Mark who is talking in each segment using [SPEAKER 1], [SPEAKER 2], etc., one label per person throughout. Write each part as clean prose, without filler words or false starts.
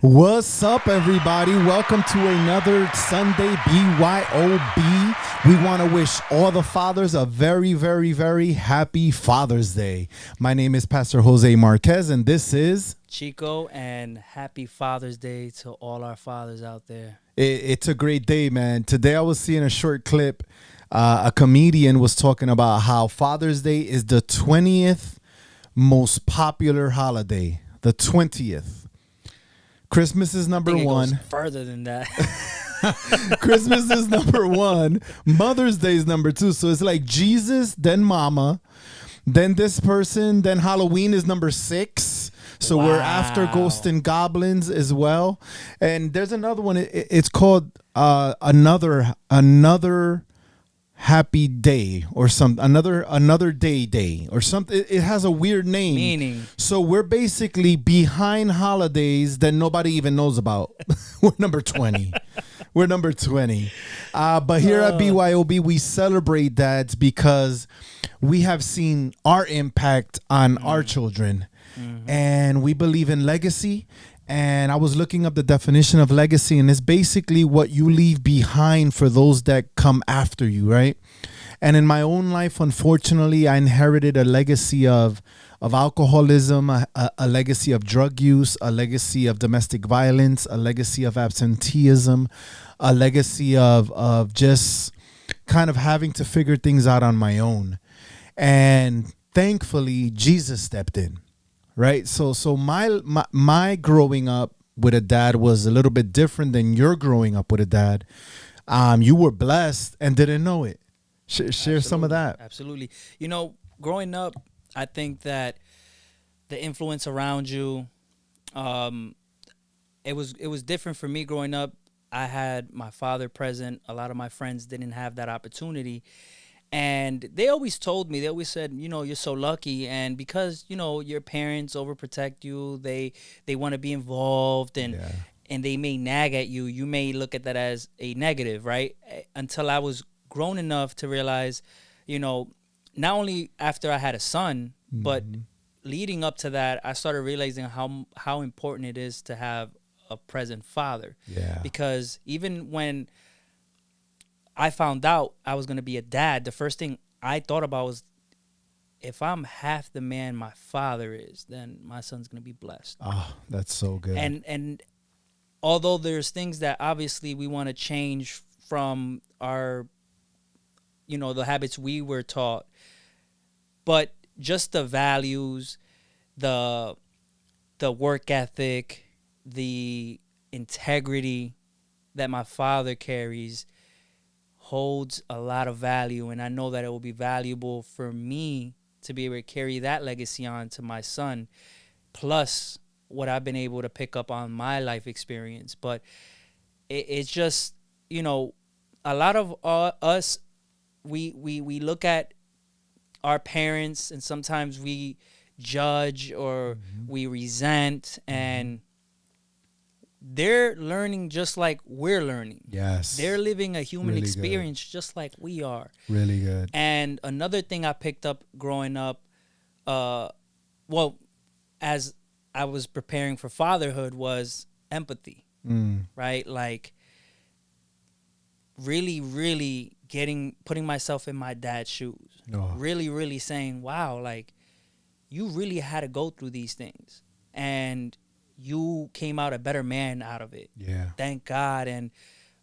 [SPEAKER 1] What's up, everybody? Welcome to another Sunday BYOB. We want to wish all the fathers a very, very, very happy Father's Day. My name is Pastor Jose Marquez, and this is
[SPEAKER 2] Chico, and happy Father's Day to all our fathers out there.
[SPEAKER 1] It's a great day, man. Today I was seeing a short clip. A comedian was talking about how Father's Day is the 20th most popular holiday. The 20th. Christmas is number one.
[SPEAKER 2] Goes further than that.
[SPEAKER 1] Christmas is number one. Mother's Day is number two. So it's like Jesus, then Mama, then this person, then Halloween is number 6. So we're after Ghosts and Goblins as well. And there's another one. It's called another happy day or something. Another day or something. It has a weird name.
[SPEAKER 2] Meaning.
[SPEAKER 1] So we're basically behind holidays that nobody even knows about. We're number 20. We're number 20. But here at BYOB, we celebrate dads because we have seen our impact on our children. Mm-hmm. And we believe in legacy. And I was looking up the definition of legacy, and it's basically what you leave behind for those that come after you, right? And in my own life, unfortunately, I inherited a legacy of alcoholism, a legacy of drug use, a legacy of domestic violence, a legacy of absenteeism, a legacy of just kind of having to figure things out on my own. And thankfully, Jesus stepped in. Right. So my growing up with a dad was a little bit different than your growing up with a dad. You were blessed and didn't know it. Share some of that.
[SPEAKER 2] Absolutely. You know, growing up, I think that the influence around you, it was different for me growing up. I had my father present. A lot of my friends didn't have that opportunity. And they always said, you know, you're so lucky. And because, you know, your parents overprotect you, they want to be involved and they may nag at you. You may look at that as a negative, right? Until I was grown enough to realize, you know, not only after I had a son, but leading up to that, I started realizing how important it is to have a present father. Yeah. Because even when I found out I was going to be a dad, the first thing I thought about was, if I'm half the man my father is, then my son's going to be blessed.
[SPEAKER 1] Oh, that's so good.
[SPEAKER 2] And although there's things that obviously we want to change from our, you know, the habits we were taught, but just the values, the work ethic, the integrity that my father carries holds a lot of value, and I know that it will be valuable for me to be able to carry that legacy on to my son, plus what I've been able to pick up on my life experience. But it's just, you know, a lot of us, we look at our parents and sometimes we judge or we resent, and they're learning just like we're learning. Yes. They're living a human really experience just like we are.
[SPEAKER 1] Really good.
[SPEAKER 2] And another thing I picked up growing up, as I was preparing for fatherhood, was empathy. Right? Like really, really putting myself in my dad's shoes. Oh. Really, really saying, wow, like you really had to go through these things. And you came out a better man out of it. Yeah. Thank God. And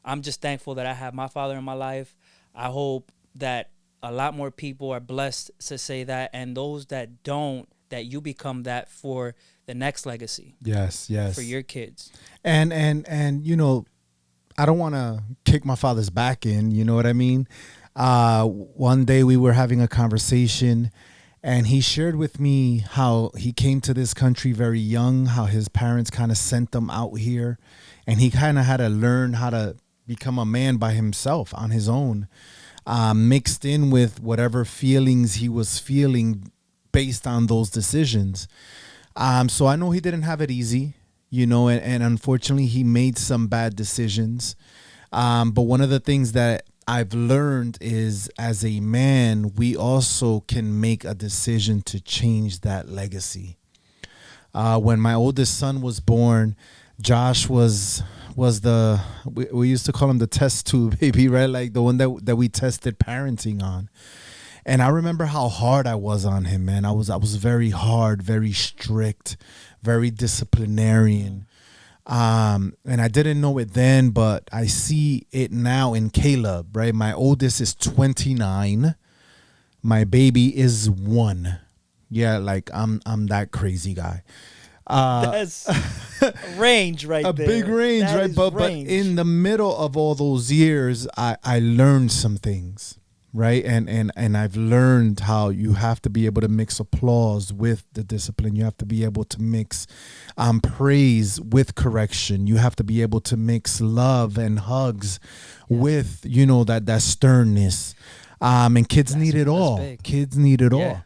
[SPEAKER 2] I'm just thankful that I have my father in my life. I hope that a lot more people are blessed to say that. And those that don't, that you become that for the next legacy.
[SPEAKER 1] Yes, yes.
[SPEAKER 2] For your kids.
[SPEAKER 1] And you know, I don't want to kick my father's back in, you know what I mean? One day we were having a conversation, and he shared with me how he came to this country very young, how his parents kind of sent him out here, and he kind of had to learn how to become a man by himself on his own, mixed in with whatever feelings he was feeling based on those decisions. So I know he didn't have it easy, you know, and unfortunately he made some bad decisions. But one of the things that I've learned is, as a man, we also can make a decision to change that legacy. When my oldest son was born, Josh was the we used to call him the test tube baby, right? Like the one that we tested parenting on. And I remember how hard I was on him, man. I was very hard, very strict, very disciplinarian. And I didn't know it then, but I see it now in Caleb, right? My oldest is 29. My baby is 1. Yeah, like I'm that crazy guy.
[SPEAKER 2] That's a range right
[SPEAKER 1] A
[SPEAKER 2] there.
[SPEAKER 1] big range,
[SPEAKER 2] That
[SPEAKER 1] right?
[SPEAKER 2] is
[SPEAKER 1] But
[SPEAKER 2] range.
[SPEAKER 1] in the middle of all those years, I learned some things, right? And I've learned how you have to be able to mix applause with the discipline. You have to be able to mix praise with correction. You have to be able to mix love and hugs with, that sternness. And kids need it all.
[SPEAKER 2] big.
[SPEAKER 1] Kids need it
[SPEAKER 2] Yeah.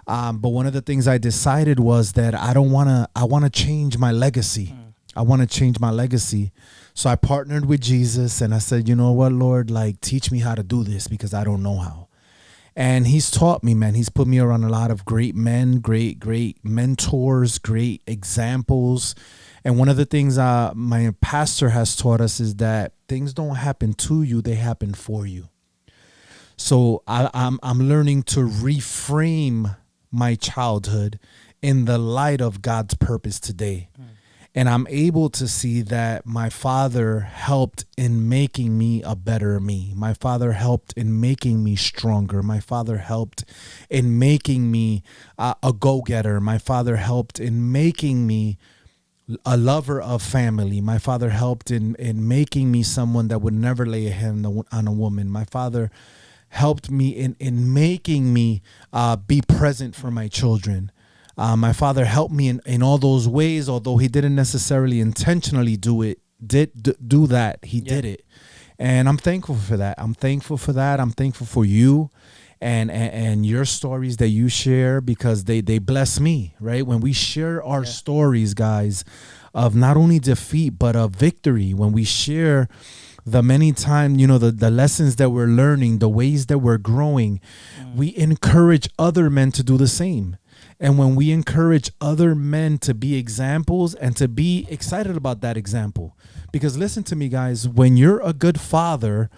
[SPEAKER 1] all. But one of the things I decided was that I want to change my legacy. I want to change my legacy. So I partnered with Jesus and I said, you know what, Lord, like teach me how to do this because I don't know how. And he's taught me, man. He's put me around a lot of great men, great mentors, great examples. And one of the things my pastor has taught us is that things don't happen to you, they happen for you. So I'm learning to reframe my childhood in the light of God's purpose today. And I'm able to see that my father helped in making me a better me. My father helped in making me stronger. My father helped in making me a go-getter. My father helped in making me a lover of family. My father helped in making me someone that would never lay a hand on a woman. My father helped me in making me be present for my children. My father helped me in all those ways, although he didn't necessarily intentionally do that. He did it. And I'm thankful for that. I'm thankful for that. I'm thankful for you and your stories that you share because they bless me, right? When we share our stories, guys, of not only defeat, but of victory, when we share the many times, the lessons that we're learning, the ways that we're growing, we encourage other men to do the same. And when we encourage other men to be examples and to be excited about that example, because listen to me, guys, when you're a good father,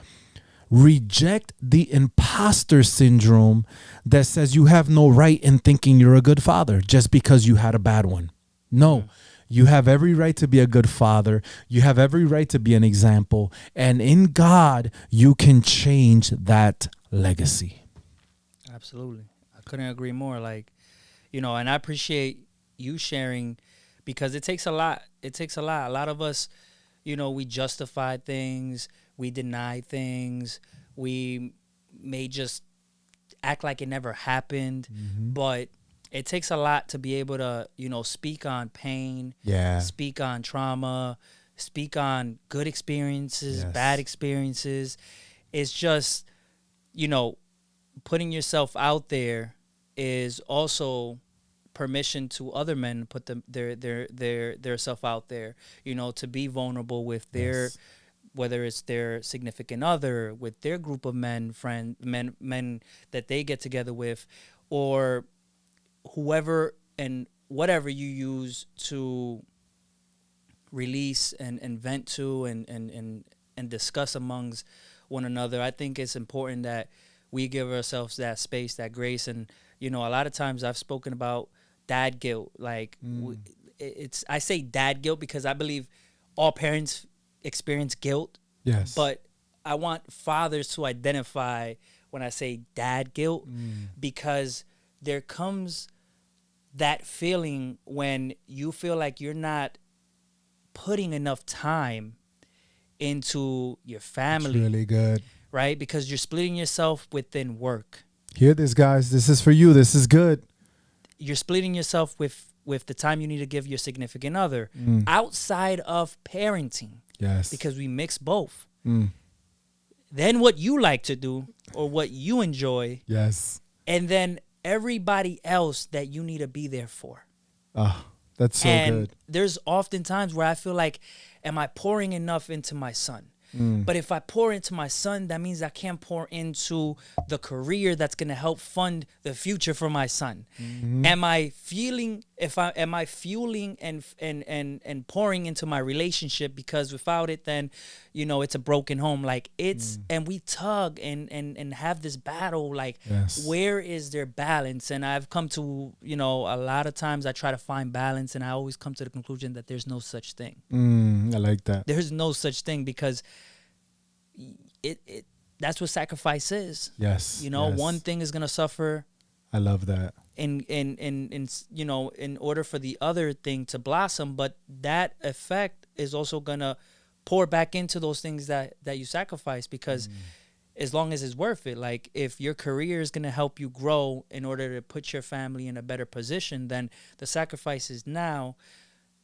[SPEAKER 1] reject the imposter syndrome that says you have no right in thinking you're a good father just because you had a bad one. No. You have every right to be a good father. You have every right to be an example. And in God, you can change that legacy.
[SPEAKER 2] Absolutely. I couldn't agree more. And I appreciate you sharing because it takes a lot. It takes a lot. A lot of us, we justify things. We deny things. We may just act like it never happened. But it takes a lot to be able to, speak on pain, speak on trauma, speak on good experiences, bad experiences. It's just, putting yourself out there is also permission to other men to put their self out there, to be vulnerable with their, whether it's their significant other, with their group of men that they get together with, or whoever and whatever you use to release and vent to and discuss amongst one another. I think it's important that we give ourselves that space, that grace. And, a lot of times I've spoken about dad guilt. Like I say dad guilt because I believe all parents experience guilt.
[SPEAKER 1] Yes.
[SPEAKER 2] But I want fathers to identify when I say dad guilt because there comes that feeling when you feel like you're not putting enough time into your family.
[SPEAKER 1] It's really good.
[SPEAKER 2] Right? Because you're splitting yourself within work.
[SPEAKER 1] Hear this, guys. This is for you. This is good.
[SPEAKER 2] You're splitting yourself with the time you need to give your significant other outside of parenting.
[SPEAKER 1] Yes.
[SPEAKER 2] Because we mix both. Then what you like to do or what you enjoy.
[SPEAKER 1] Yes.
[SPEAKER 2] And then everybody else that you need to be there for.
[SPEAKER 1] Oh, that's so
[SPEAKER 2] and
[SPEAKER 1] good.
[SPEAKER 2] There's often times where I feel like, am I pouring enough into my son? But if I pour into my son, that means I can't pour into the career that's going to help fund the future for my son. Am I fueling and pouring into my relationship? Because without it, then, you know, it's a broken home. Like it's, and we tug and have this battle. Like, where is there balance? And I've come to, you know, a lot of times I try to find balance, and I always come to the conclusion that there's no such thing.
[SPEAKER 1] I like that.
[SPEAKER 2] There's no such thing, because it that's what sacrifice is.
[SPEAKER 1] Yes.
[SPEAKER 2] You know,
[SPEAKER 1] yes.
[SPEAKER 2] one thing is gonna suffer.
[SPEAKER 1] I love that.
[SPEAKER 2] In you know, in order for the other thing to blossom, but that effect is also gonna pour back into those things that you sacrifice, because as long as it's worth it. Like, if your career is gonna help you grow in order to put your family in a better position, then the sacrifice is now,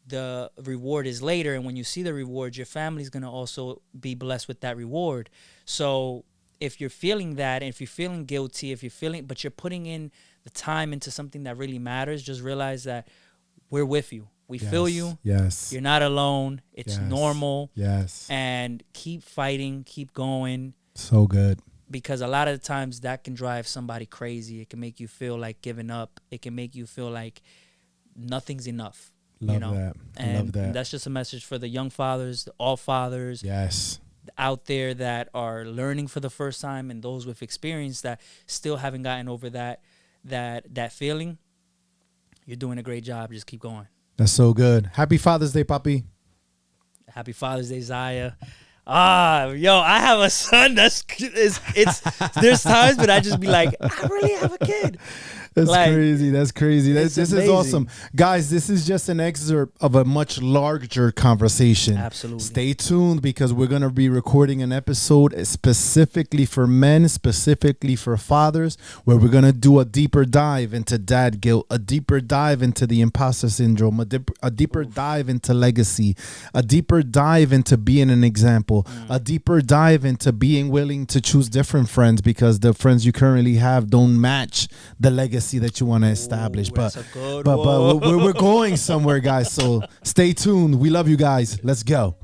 [SPEAKER 2] the reward is later. And when you see the reward, your family's going to also be blessed with that reward. So if you're feeling that, and if you're feeling guilty, but you're putting in the time into something that really matters, just realize that we're with you. We feel you.
[SPEAKER 1] Yes.
[SPEAKER 2] You're not alone. It's normal.
[SPEAKER 1] Yes.
[SPEAKER 2] And keep fighting, keep going.
[SPEAKER 1] So good.
[SPEAKER 2] Because a lot of the times that can drive somebody crazy. It can make you feel like giving up. It can make you feel like nothing's enough.
[SPEAKER 1] Love
[SPEAKER 2] you know?
[SPEAKER 1] that.
[SPEAKER 2] And
[SPEAKER 1] love that.
[SPEAKER 2] That's just a message for the young fathers, all fathers.
[SPEAKER 1] Yes.
[SPEAKER 2] Out there that are learning for the first time, and those with experience that still haven't gotten over that feeling. You're doing a great job. Just keep going.
[SPEAKER 1] That's so good. Happy Father's Day, Papi.
[SPEAKER 2] Happy Father's Day, Zaya. Yo, I have a son there's times, but I just be like, I really have a kid.
[SPEAKER 1] That's
[SPEAKER 2] like,
[SPEAKER 1] crazy. That's crazy. This is awesome. Guys, this is just an excerpt of a much larger conversation.
[SPEAKER 2] Absolutely.
[SPEAKER 1] Stay tuned, because we're going to be recording an episode specifically for men, specifically for fathers, where we're going to do a deeper dive into dad guilt, a deeper dive into the imposter syndrome, a deeper dive into legacy, a deeper dive into being an example, a deeper dive into being willing to choose different friends, because the friends you currently have don't match the legacy that you want to establish. But we're going somewhere, guys. So stay tuned. We love you guys. Let's go.